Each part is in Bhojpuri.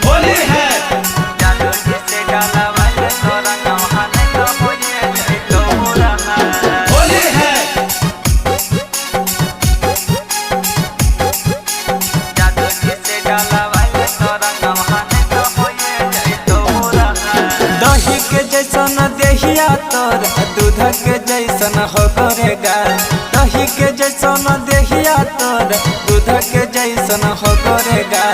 होली है जादू जिसे डाला वाले तो रंगा वहाँ नहीं तो मुझे नहीं तो हो रहा है। होली है जादू जिसे डाला वाले तो रंगा वहाँ नहीं तो मुझे नहीं तो हो रहा है। दही के जैसन देहिया तोर दूध के जैसन हो गोरेगा। दही के जैसन देहिया तोर दूध के जैसन हो गोरेगा।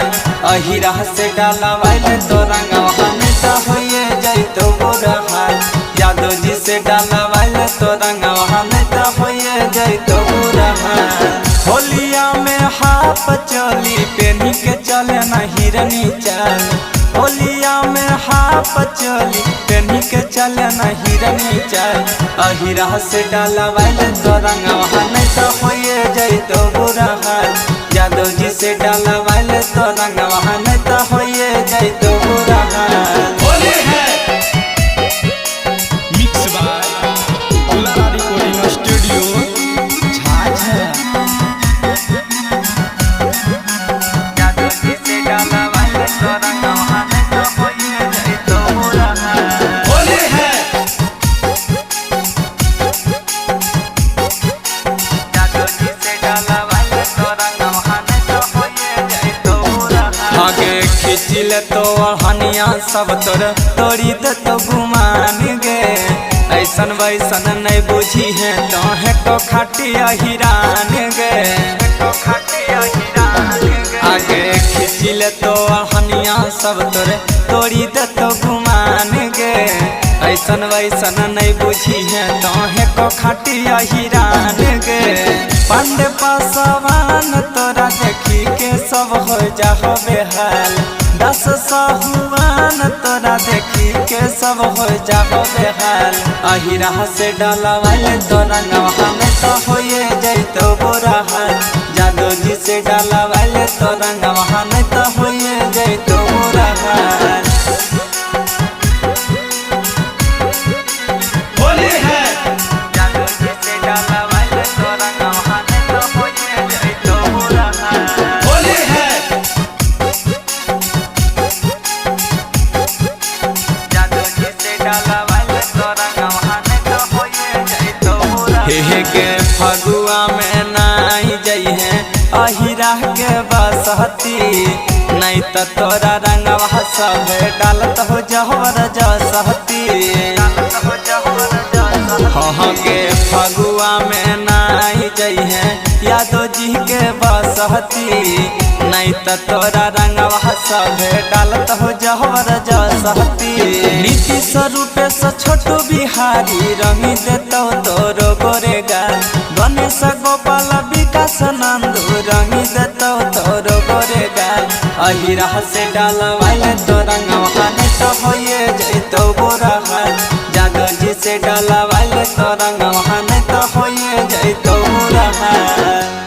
अहिरा से डाला वाले तो रंगा वहाँ नहीं तो होइए जाई तो बुरा हाल। जादू जी से डाला वाले तो रंगा वहाँ नहीं तो होइए जाई तो बुरा हाल। होलिया में हाफ चोली पहनी के चले ना हिरनी चाल। होलिया में हाफ चोली पहनी के चले ना हिरनी चाल। अहिरा से डाला वाले तो रंगा वहाँ नहीं तो होइए जाई तो बुरा हाल। जादू जी से डाला वाले तो रंगा वहाँ नहीं तो होइए जाई तो बुरा हाल। होली है मिक्स बाय दुलारा रिकॉर्डिंग स्टूडियो झाझा। जादू जी से डाला वाले तो रंगा वहाँ नहीं तो होइए जाई तो बुरा हाल। होली है जादू जी से डाला वाले तो रंगा वहाँ नहीं तो होइए जाई तो बुरा हाल। आगे खिंचिले तो हनिया सब तोर तोड़ी दे तो गुमान गे। ऐसन वैसन नहीं बुझी है तो है को खाटिया हिरान गे। आगे खिंचिले तो हनिया सब तोर तोड़ी दे तो गुमान गे। ऐसन वैसन नहीं बुझी है तो है को खाटिया हिरान गे। पांडे पासवान तोरा देखी के सब हो जाओ बेहाल। दस साहुआन तोरा देखी के सब हो जाओ बेहाल। अहिरा से डाला वाले तो रंगा वहाँ नहीं तो होइए जाई तो बुरा हाल। जादू जी से डाला वाले तो रंगा वहाँ नहीं तो होइए जाई तो बुरा हाल। होली है जादू जी से डाला वाले तो रंगा वहाँ नहीं तो होइए जाई तो बुरा हाल। होली है जादू जी से डाला वाले तो रंगा वहाँ नहीं तो होइए जाई तो बुरा हाल। हे के फगुआ में नाई जई है अहिरा के बसहती। नहीं तो तोरा रंगवा सब डालत हो जहर जसहती। हाँ के फगुआ में नाई जई है यादव जी के बसहती। नहीं तो तोरा रंगवा सब डालत हो जहर जसहती। नीतीश रूपे से छोटू बिहारी रंगी देतो तोरो गोरेगा। गणेश गोपाल विकास नंदू रंगी देतो तोरो गोरेगा। अहिरा से डाला वाले तो रंगा वहाँ नहीं तो होइए जाई तो बुरा हाल। जादू जी से डाला वाले तो रंगा वहाँ नहीं तो होइए जाई तो बुरा हाल।